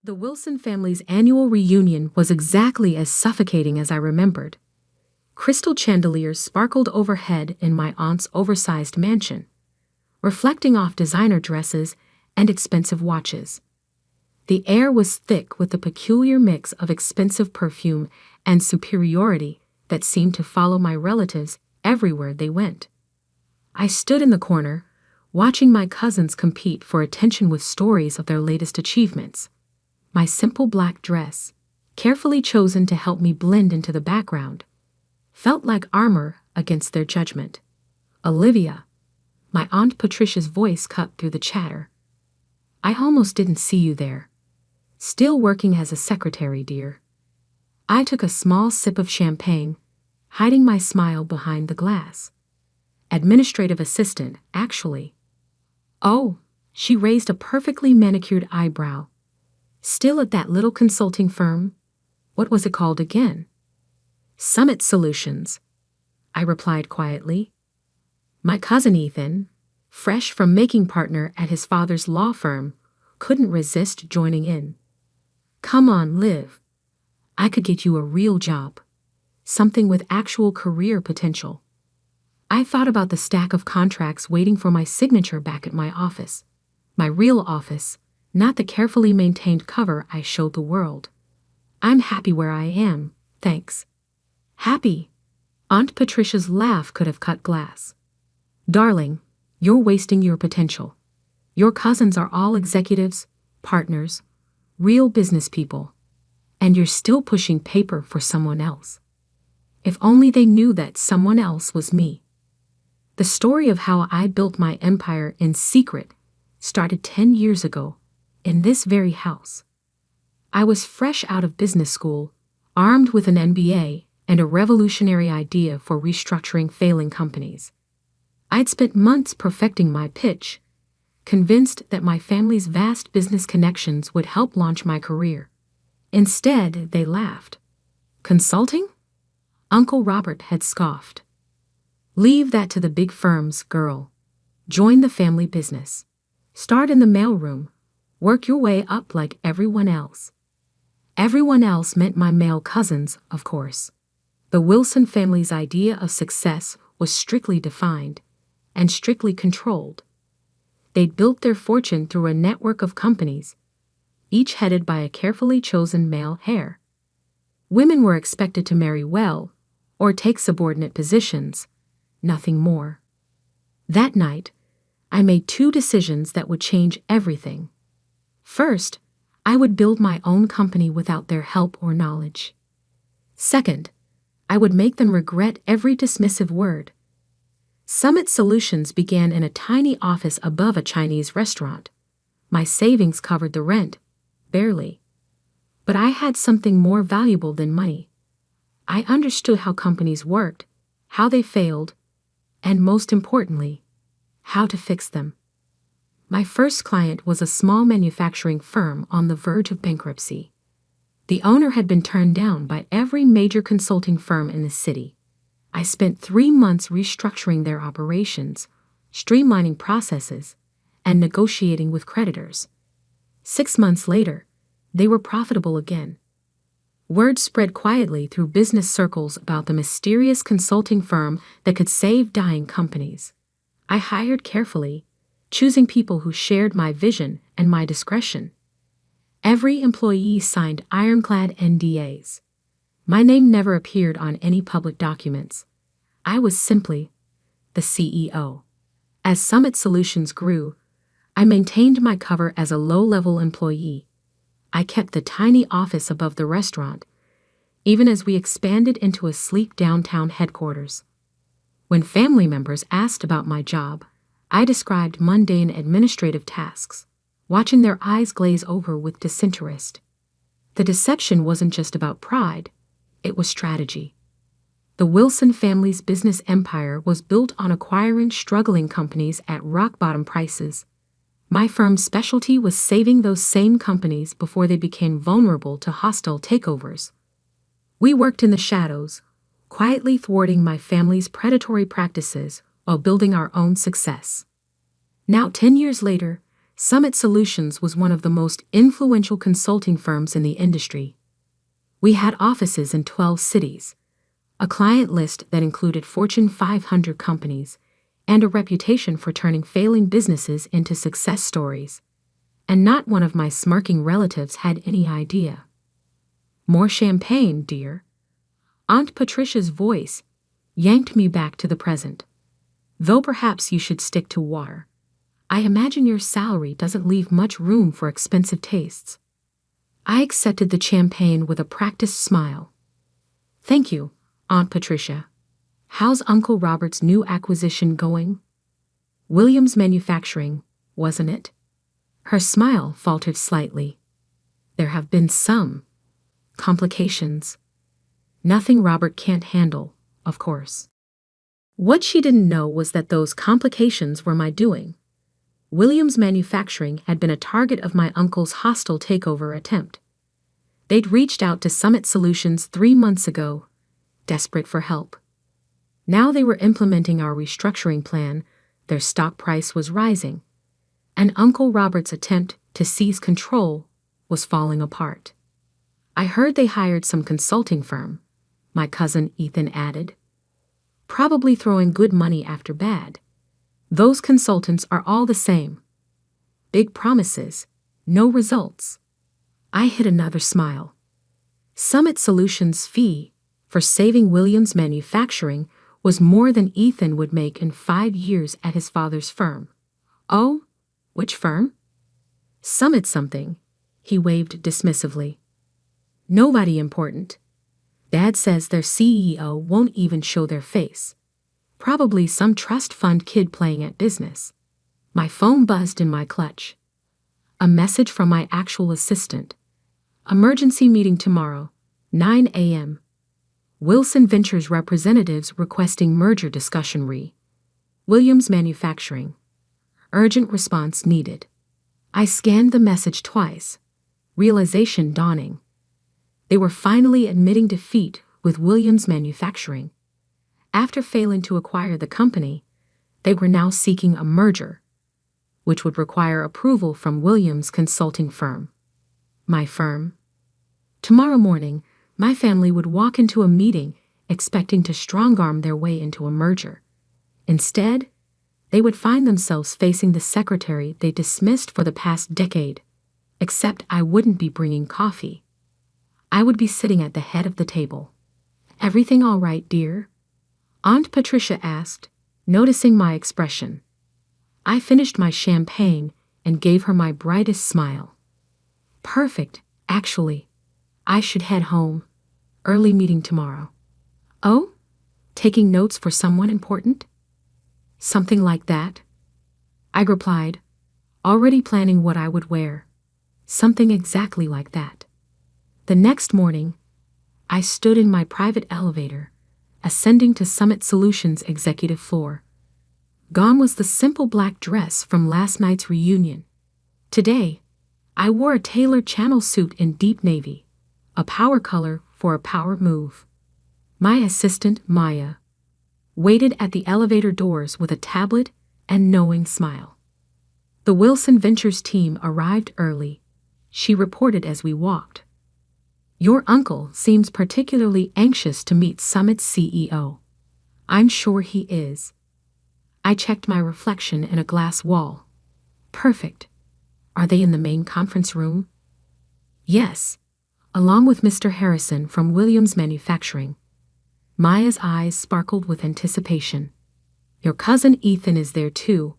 The Wilson family's annual reunion was exactly as suffocating as I remembered. Crystal chandeliers sparkled overhead in my aunt's oversized mansion, reflecting off designer dresses and expensive watches. The air was thick with a peculiar mix of expensive perfume and superiority that seemed to follow my relatives everywhere they went. I stood in the corner, watching my cousins compete for attention with stories of their latest achievements. My simple black dress, carefully chosen to help me blend into the background, felt like armor against their judgment. "Olivia," my Aunt Patricia's voice cut through the chatter. "I almost didn't see you there. Still working as a secretary, dear." I took a small sip of champagne, hiding my smile behind the glass. "Administrative assistant, actually." "Oh," she raised a perfectly manicured eyebrow. "Still at that little consulting firm? What was it called again?" "Summit Solutions," I replied quietly. My cousin Ethan, fresh from making partner at his father's law firm, couldn't resist joining in. "Come on, Liv. I could get you a real job. Something with actual career potential." I thought about the stack of contracts waiting for my signature back at my office. My real office, not the carefully maintained cover I showed the world. "I'm happy where I am, thanks." "Happy?" Aunt Patricia's laugh could have cut glass. "Darling, you're wasting your potential. Your cousins are all executives, partners, real business people, and you're still pushing paper for someone else. If only they knew that someone else was me." The story of how I built my empire in secret started 10 years ago, in this very house. I was fresh out of business school, armed with an MBA and a revolutionary idea for restructuring failing companies. I'd spent months perfecting my pitch, convinced that my family's vast business connections would help launch my career. Instead, they laughed. "Consulting?" Uncle Robert had scoffed. "Leave that to the big firms, girl. Join the family business. Start in the mailroom. Work your way up like everyone else." Everyone else meant my male cousins, of course. The Wilson family's idea of success was strictly defined and strictly controlled. They'd built their fortune through a network of companies, each headed by a carefully chosen male heir. Women were expected to marry well or take subordinate positions, nothing more. That night, I made 2 decisions that would change everything. First, I would build my own company without their help or knowledge. Second, I would make them regret every dismissive word. Summit Solutions began in a tiny office above a Chinese restaurant. My savings covered the rent, barely. But I had something more valuable than money. I understood how companies worked, how they failed, and most importantly, how to fix them. My first client was a small manufacturing firm on the verge of bankruptcy. The owner had been turned down by every major consulting firm in the city. I spent 3 months restructuring their operations, streamlining processes, and negotiating with creditors. 6 months later, they were profitable again. Word spread quietly through business circles about the mysterious consulting firm that could save dying companies. I hired carefully, choosing people who shared my vision and my discretion. Every employee signed ironclad NDAs. My name never appeared on any public documents. I was simply the CEO. As Summit Solutions grew, I maintained my cover as a low-level employee. I kept the tiny office above the restaurant, even as we expanded into a sleek downtown headquarters. When family members asked about my job, I described mundane administrative tasks, watching their eyes glaze over with disinterest. The deception wasn't just about pride, it was strategy. The Wilson family's business empire was built on acquiring struggling companies at rock-bottom prices. My firm's specialty was saving those same companies before they became vulnerable to hostile takeovers. We worked in the shadows, quietly thwarting my family's predatory practices while building our own success. Now, 10 years later, Summit Solutions was one of the most influential consulting firms in the industry. We had offices in 12 cities, a client list that included Fortune 500 companies, and a reputation for turning failing businesses into success stories. And not one of my smirking relatives had any idea. "More champagne, dear." Aunt Patricia's voice yanked me back to the present. "Though perhaps you should stick to water. I imagine your salary doesn't leave much room for expensive tastes." I accepted the champagne with a practiced smile. "Thank you, Aunt Patricia. How's Uncle Robert's new acquisition going?" "Williams Manufacturing, wasn't it?" Her smile faltered slightly. "There have been some complications. Nothing Robert can't handle, of course." What she didn't know was that those complications were my doing. Williams Manufacturing had been a target of my uncle's hostile takeover attempt. They'd reached out to Summit Solutions 3 months ago, desperate for help. Now they were implementing our restructuring plan, their stock price was rising, and Uncle Robert's attempt to seize control was falling apart. "I heard they hired some consulting firm," my cousin Ethan added. "Probably throwing good money after bad. Those consultants are all the same. Big promises, no results." I hid another smile. Summit Solutions' fee for saving Williams Manufacturing was more than Ethan would make in 5 years at his father's firm. "Oh, which firm?" "Summit something," he waved dismissively. "Nobody important. Dad says their CEO won't even show their face. Probably some trust fund kid playing at business." My phone buzzed in my clutch. A message from my actual assistant. "Emergency meeting tomorrow, 9 a.m. Wilson Ventures representatives requesting merger discussion Williams Manufacturing. Urgent response needed." I scanned the message twice, realization dawning. They were finally admitting defeat with Williams Manufacturing. After failing to acquire the company, they were now seeking a merger, which would require approval from Williams' consulting firm. My firm. Tomorrow morning, my family would walk into a meeting expecting to strong-arm their way into a merger. Instead, they would find themselves facing the secretary they dismissed for the past decade, except I wouldn't be bringing coffee. I would be sitting at the head of the table. "Everything all right, dear?" Aunt Patricia asked, noticing my expression. I finished my champagne and gave her my brightest smile. "Perfect, actually. I should head home. Early meeting tomorrow." "Oh? Taking notes for someone important?" "Something like that," I replied, already planning what I would wear. Something exactly like that. The next morning, I stood in my private elevator, ascending to Summit Solutions' executive floor. Gone was the simple black dress from last night's reunion. Today, I wore a tailored channel suit in deep navy, a power color for a power move. My assistant, Maya, waited at the elevator doors with a tablet and knowing smile. "The Wilson Ventures team arrived early," she reported as we walked. "Your uncle seems particularly anxious to meet Summit's CEO." "I'm sure he is." I checked my reflection in a glass wall. "Perfect. Are they in the main conference room?" "Yes, along with Mr. Harrison from Williams Manufacturing." Maya's eyes sparkled with anticipation. "Your cousin Ethan is there too.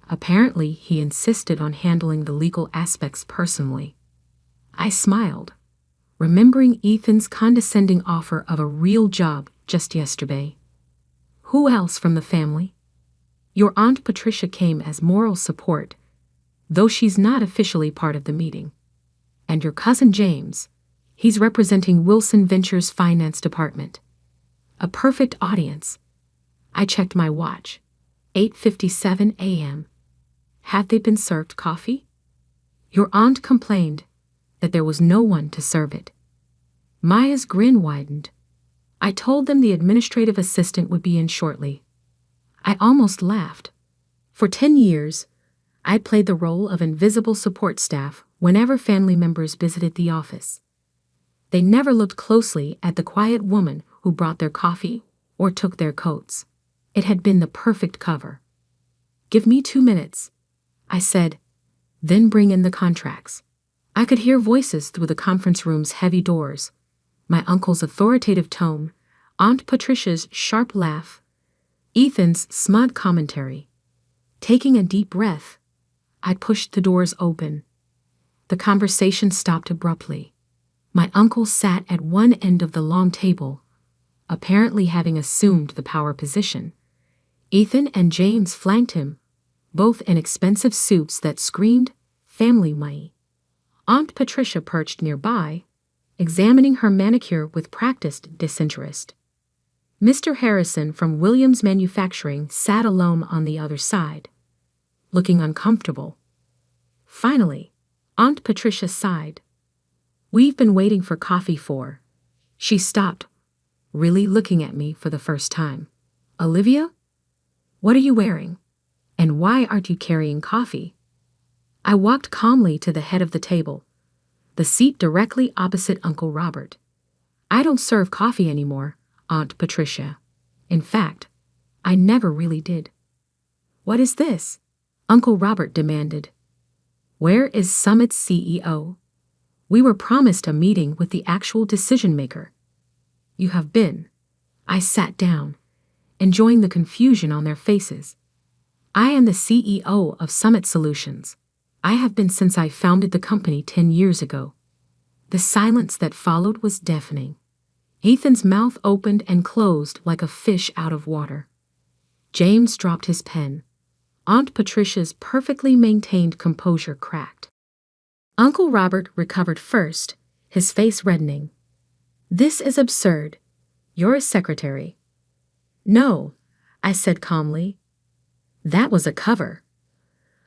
Apparently, he insisted on handling the legal aspects personally." I smiled, remembering Ethan's condescending offer of a real job just yesterday. "Who else from the family?" "Your Aunt Patricia came as moral support, though she's not officially part of the meeting. And your cousin James, he's representing Wilson Ventures' finance department." A perfect audience. I checked my watch. 8:57 a.m. Had they been served coffee? Your aunt complained that there was no one to serve it. Maya's grin widened. I told them the administrative assistant would be in shortly. I almost laughed. For 10 years, I played the role of invisible support staff whenever family members visited the office. They never looked closely at the quiet woman who brought their coffee or took their coats. It had been the perfect cover. "Give me 2 minutes," I said, "then bring in the contracts." I could hear voices through the conference room's heavy doors, my uncle's authoritative tone, Aunt Patricia's sharp laugh, Ethan's smug commentary. Taking a deep breath, I pushed the doors open. The conversation stopped abruptly. My uncle sat at one end of the long table, apparently having assumed the power position. Ethan and James flanked him, both in expensive suits that screamed family money. Aunt Patricia perched nearby, examining her manicure with practiced disinterest. Mr. Harrison from Williams Manufacturing sat alone on the other side, looking uncomfortable. Finally, Aunt Patricia sighed. "We've been waiting for coffee for." She stopped, really looking at me for the first time. "Olivia? What are you wearing? And why aren't you carrying coffee?" I walked calmly to the head of the table, the seat directly opposite Uncle Robert. "I don't serve coffee anymore, Aunt Patricia. In fact, I never really did." "What is this?" Uncle Robert demanded. "Where is Summit's CEO? We were promised a meeting with the actual decision-maker." "You have been." I sat down, enjoying the confusion on their faces. "I am the CEO of Summit Solutions. I have been since I founded the company 10 years ago." The silence that followed was deafening. Ethan's mouth opened and closed like a fish out of water. James dropped his pen. Aunt Patricia's perfectly maintained composure cracked. Uncle Robert recovered first, his face reddening. "This is absurd. You're a secretary." "No," I said calmly. "That was a cover.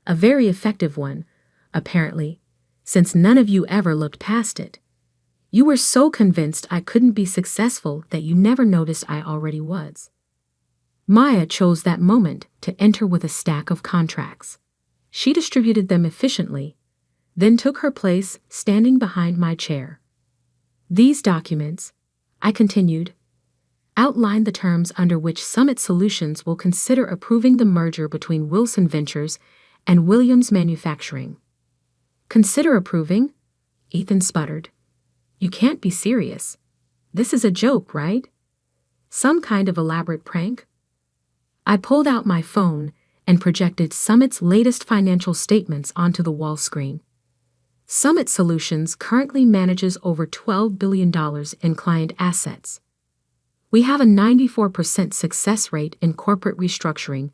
A very effective one, apparently, since none of you ever looked past it. You were so convinced I couldn't be successful that you never noticed I already was." Maya chose that moment to enter with a stack of contracts. She distributed them efficiently, then took her place standing behind my chair. "These documents," I continued, "outline the terms under which Summit Solutions will consider approving the merger between Wilson Ventures and Williams Manufacturing." "Consider approving?" Ethan sputtered. "You can't be serious. This is a joke, right? Some kind of elaborate prank?" I pulled out my phone and projected Summit's latest financial statements onto the wall screen. Summit Solutions currently manages over $12 billion in client assets. We have a 94% success rate in corporate restructuring,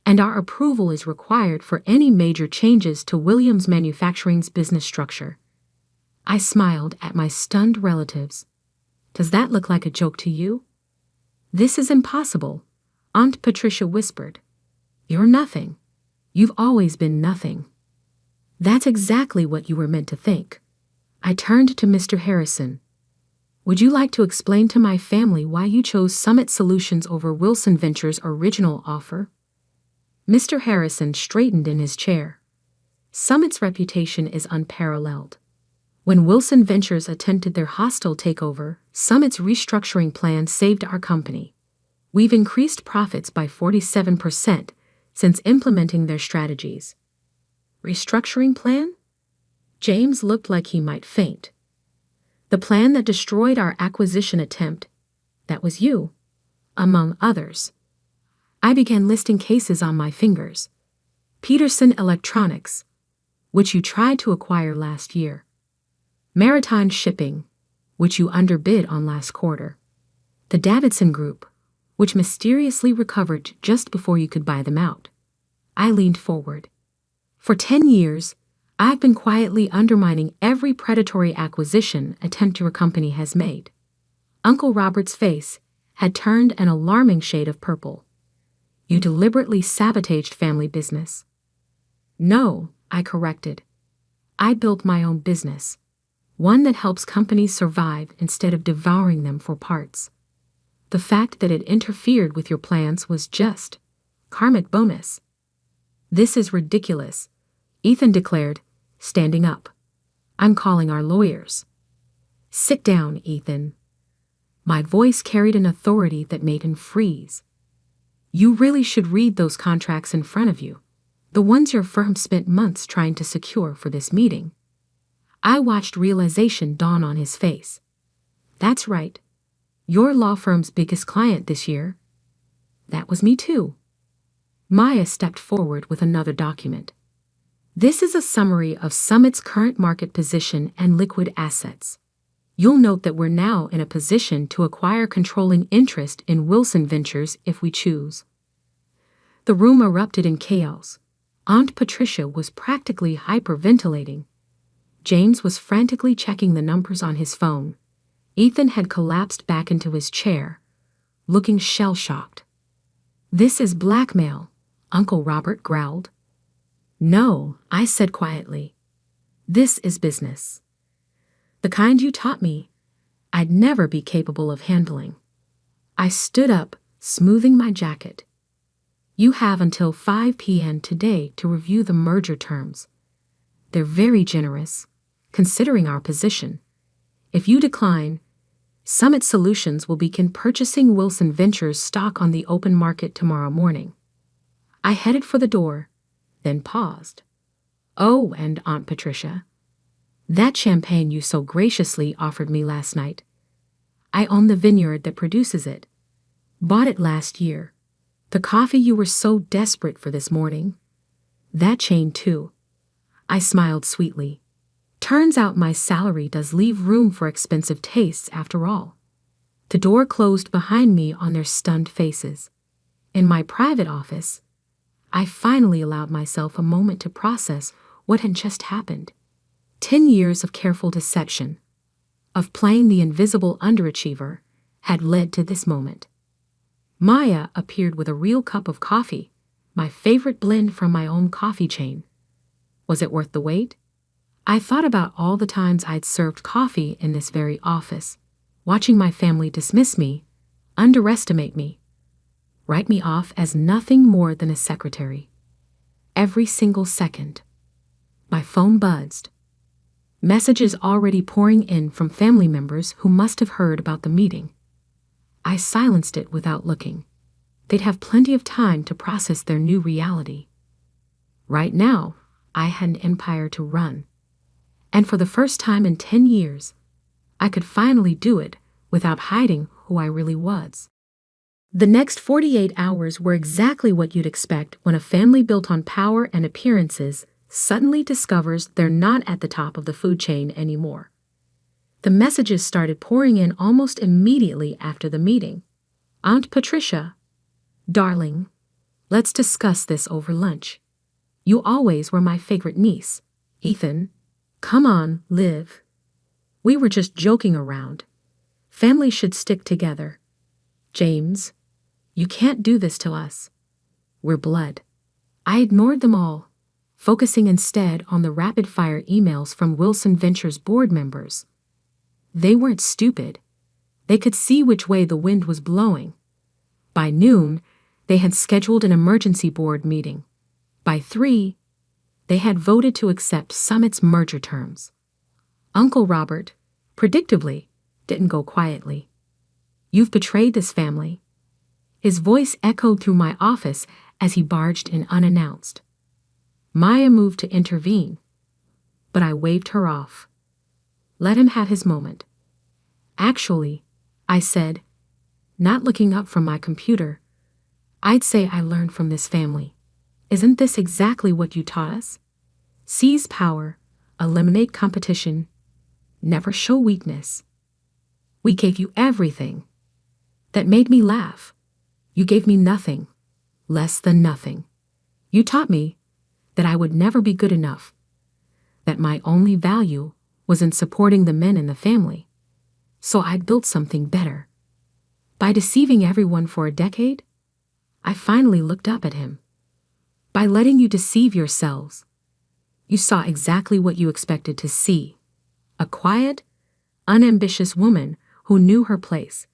and our approval is required for any major changes to Williams Manufacturing's business structure. I smiled at my stunned relatives. "Does that look like a joke to you?" "This is impossible," Aunt Patricia whispered. "You're nothing. You've always been nothing." "That's exactly what you were meant to think." I turned to Mr. Harrison. "Would you like to explain to my family why you chose Summit Solutions over Wilson Ventures' original offer?" Mr. Harrison straightened in his chair. "Summit's reputation is unparalleled. When Wilson Ventures attempted their hostile takeover, Summit's restructuring plan saved our company. We've increased profits by 47% since implementing their strategies." "Restructuring plan?" James looked like he might faint. "The plan that destroyed our acquisition attempt. That was you, among others." I began listing cases on my fingers. Peterson Electronics, which you tried to acquire last year. Maritime Shipping, which you underbid on last quarter. The Davidson Group, which mysteriously recovered just before you could buy them out. I leaned forward. "For 10 years, I've been quietly undermining every predatory acquisition attempt your company has made." Uncle Robert's face had turned an alarming shade of purple. "You deliberately sabotaged family business." "No," I corrected. "I built my own business, one that helps companies survive instead of devouring them for parts. The fact that it interfered with your plans was just karmic bonus." "This is ridiculous," Ethan declared, standing up. I'm calling our lawyers. Sit down, Ethan. My voice carried an authority that made him freeze. You really should read those contracts in front of you, the ones your firm spent months trying to secure for this meeting. I watched realization dawn on his face. That's right. Your law firm's biggest client this year. That was me too. Maya stepped forward with another document. This is a summary of Summit's current market position and liquid assets. You'll note that we're now in a position to acquire controlling interest in Wilson Ventures if we choose. The room erupted in chaos. Aunt Patricia was practically hyperventilating. James was frantically checking the numbers on his phone. Ethan had collapsed back into his chair, looking shell-shocked. This is blackmail, Uncle Robert growled. No, I said quietly. This is business. The kind you taught me, I'd never be capable of handling. I stood up, smoothing my jacket. You have until 5 p.m. today to review the merger terms. They're very generous, considering our position. If you decline, Summit Solutions will begin purchasing Wilson Ventures stock on the open market tomorrow morning. I headed for the door, then paused. Oh, and Aunt Patricia, that champagne you so graciously offered me last night. I own the vineyard that produces it. Bought it last year. The coffee you were so desperate for this morning. That chain too. I smiled sweetly. Turns out my salary does leave room for expensive tastes after all. The door closed behind me on their stunned faces. In my private office, I finally allowed myself a moment to process what had just happened. 10 years of careful deception, of playing the invisible underachiever, had led to this moment. Maya appeared with a real cup of coffee, my favorite blend from my own coffee chain. Was it worth the wait? I thought about all the times I'd served coffee in this very office, watching my family dismiss me, underestimate me, write me off as nothing more than a secretary. Every single second. My phone buzzed. Messages already pouring in from family members who must have heard about the meeting. I silenced it without looking. They'd have plenty of time to process their new reality. Right now, I had an empire to run. And for the first time in 10 years, I could finally do it without hiding who I really was. The next 48 hours were exactly what you'd expect when a family built on power and appearances suddenly discovers they're not at the top of the food chain anymore. The messages started pouring in almost immediately after the meeting. Aunt Patricia, darling, let's discuss this over lunch. You always were my favorite niece. Ethan, come on, Liv. We were just joking around. Families should stick together. James, you can't do this to us. We're blood. I ignored them all, focusing instead on the rapid-fire emails from Wilson Ventures board members. They weren't stupid. They could see which way the wind was blowing. By noon, they had scheduled an emergency board meeting. By 3, they had voted to accept Summit's merger terms. Uncle Robert, predictably, didn't go quietly. You've betrayed this family. His voice echoed through my office as he barged in unannounced. Maya moved to intervene, but I waved her off. Let him have his moment. Actually, I said, not looking up from my computer, I'd say I learned from this family. Isn't this exactly what you taught us? Seize power, eliminate competition, never show weakness. We gave you everything. That made me laugh. You gave me nothing, less than nothing. You taught me that I would never be good enough, that my only value was in supporting the men in the family. So I'd built something better. By deceiving everyone for a decade, I finally looked up at him. By letting you deceive yourselves, you saw exactly what you expected to see. A quiet, unambitious woman who knew her place.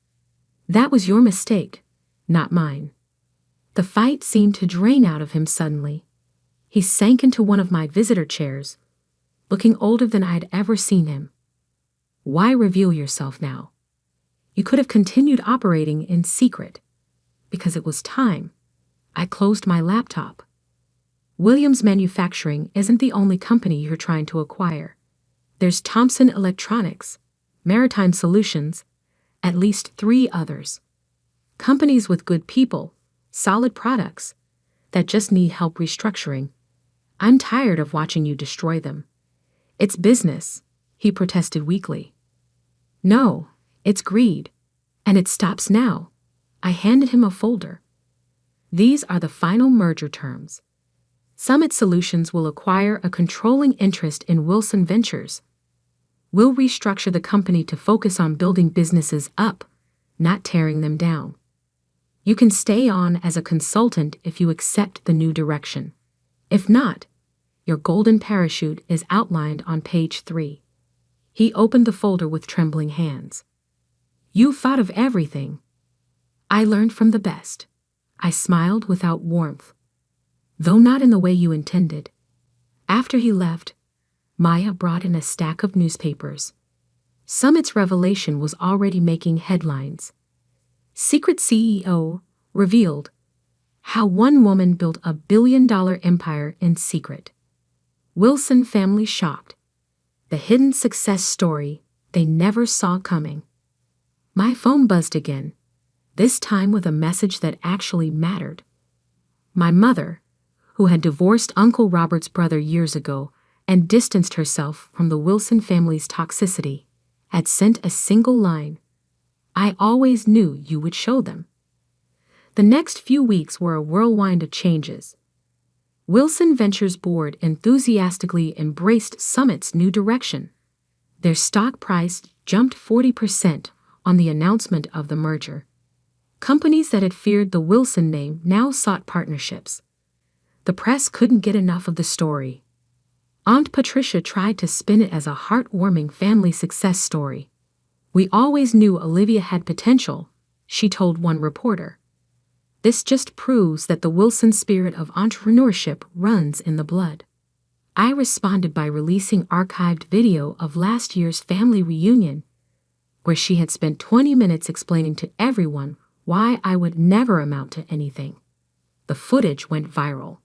That was your mistake, not mine. The fight seemed to drain out of him suddenly. He sank into one of my visitor chairs, looking older than I'd ever seen him. Why reveal yourself now? You could have continued operating in secret. Because it was time. I closed my laptop. Williams Manufacturing isn't the only company you're trying to acquire. There's Thompson Electronics, Maritime Solutions, at least 3 others. Companies with good people, solid products, that just need help restructuring. I'm tired of watching you destroy them. It's business, he protested weakly. No, it's greed. And it stops now. I handed him a folder. These are the final merger terms. Summit Solutions will acquire a controlling interest in Wilson Ventures. We'll restructure the company to focus on building businesses up, not tearing them down. You can stay on as a consultant if you accept the new direction. If not, your golden parachute is outlined on page 3. He opened the folder with trembling hands. You've thought of everything. I learned from the best. I smiled without warmth, though not in the way you intended. After he left, Maya brought in a stack of newspapers. Summit's revelation was already making headlines. Secret CEO revealed how one woman built a billion-dollar empire in secret. Wilson family shocked. The hidden success story they never saw coming. My phone buzzed again, this time with a message that actually mattered. My mother, who had divorced Uncle Robert's brother years ago and distanced herself from the Wilson family's toxicity, had sent a single line. I always knew you would show them. The next few weeks were a whirlwind of changes. Wilson Ventures board enthusiastically embraced Summit's new direction. Their stock price jumped 40% on the announcement of the merger. Companies that had feared the Wilson name now sought partnerships. The press couldn't get enough of the story. Aunt Patricia tried to spin it as a heartwarming family success story. We always knew Olivia had potential, she told one reporter. This just proves that the Wilson spirit of entrepreneurship runs in the blood. I responded by releasing archived video of last year's family reunion, where she had spent 20 minutes explaining to everyone why I would never amount to anything. The footage went viral.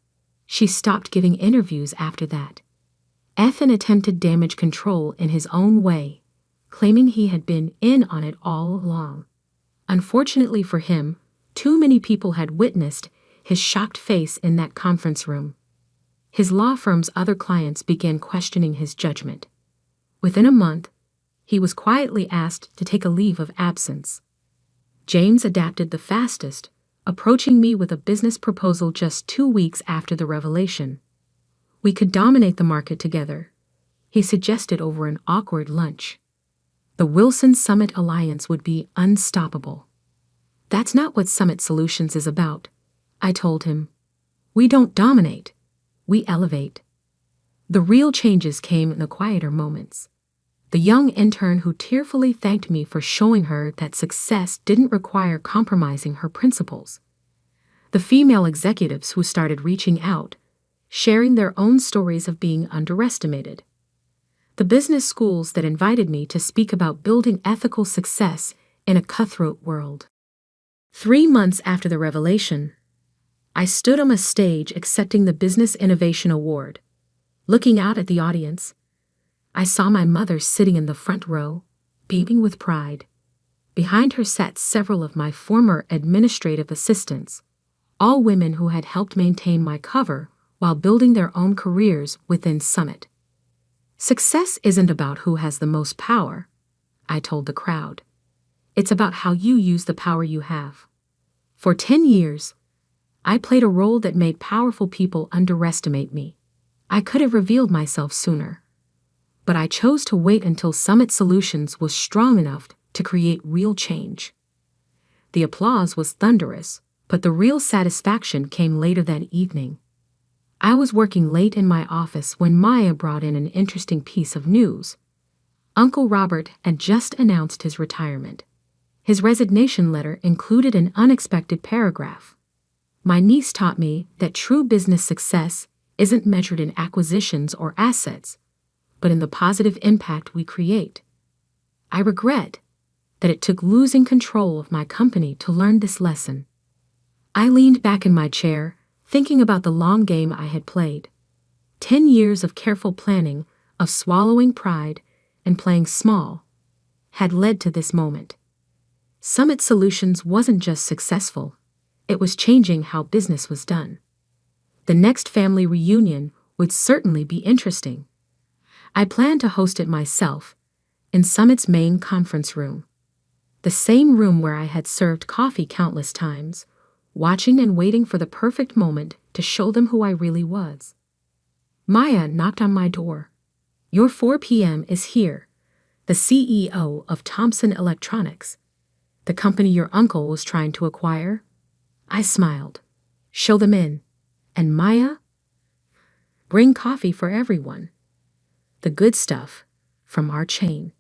She stopped giving interviews after that. Ethan attempted damage control in his own way, claiming he had been in on it all along. Unfortunately for him, too many people had witnessed his shocked face in that conference room. His law firm's other clients began questioning his judgment. Within a month, he was quietly asked to take a leave of absence. James adapted the fastest, approaching me with a business proposal just 2 weeks after the revelation. We could dominate the market together, he suggested over an awkward lunch. The Wilson Summit Alliance would be unstoppable. That's not what Summit Solutions is about, I told him. We don't dominate, we elevate. The real changes came in the quieter moments. The young intern who tearfully thanked me for showing her that success didn't require compromising her principles. The female executives who started reaching out, sharing their own stories of being underestimated. The business schools that invited me to speak about building ethical success in a cutthroat world. 3 months after the revelation, I stood on a stage accepting the Business Innovation Award. Looking out at the audience, I saw my mother sitting in the front row, beaming with pride. Behind her sat several of my former administrative assistants, all women who had helped maintain my cover while building their own careers within Summit. Success isn't about who has the most power, I told the crowd. It's about how you use the power you have. For 10 years, I played a role that made powerful people underestimate me. I could have revealed myself sooner. But I chose to wait until Summit Solutions was strong enough to create real change. The applause was thunderous, but the real satisfaction came later that evening. I was working late in my office when Maya brought in an interesting piece of news. Uncle Robert had just announced his retirement. His resignation letter included an unexpected paragraph. My niece taught me that true business success isn't measured in acquisitions or assets, but in the positive impact we create. I regret that it took losing control of my company to learn this lesson. I leaned back in my chair, thinking about the long game I had played. 10 years of careful planning, of swallowing pride, and playing small, had led to this moment. Summit Solutions wasn't just successful, it was changing how business was done. The next family reunion would certainly be interesting. I planned to host it myself, in Summit's main conference room. The same room where I had served coffee countless times, watching and waiting for the perfect moment to show them who I really was. Maya knocked on my door. "Your 4 p.m. is here, the CEO of Thomson Electronics, the company your uncle was trying to acquire." I smiled. "Show them in. And Maya? Bring coffee for everyone. The good stuff from our chain."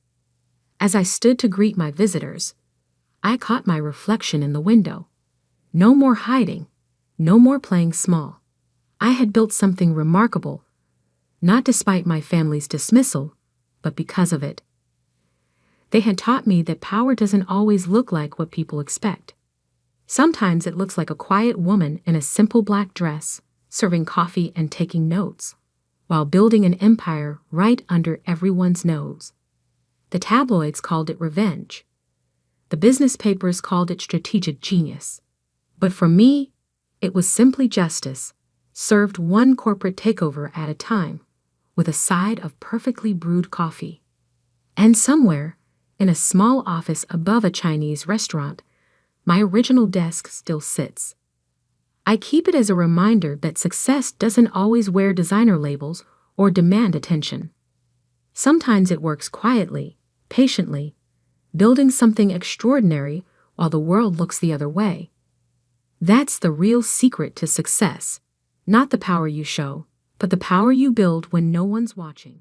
As I stood to greet my visitors, I caught my reflection in the window. No more hiding, no more playing small. I had built something remarkable, not despite my family's dismissal, but because of it. They had taught me that power doesn't always look like what people expect. Sometimes it looks like a quiet woman in a simple black dress, serving coffee and taking notes, while building an empire right under everyone's nose. The tabloids called it revenge. The business papers called it strategic genius. But for me, it was simply justice, served one corporate takeover at a time, with a side of perfectly brewed coffee. And somewhere, in a small office above a Chinese restaurant, my original desk still sits. I keep it as a reminder that success doesn't always wear designer labels or demand attention. Sometimes it works quietly, patiently, building something extraordinary while the world looks the other way. That's the real secret to success, not the power you show, but the power you build when no one's watching.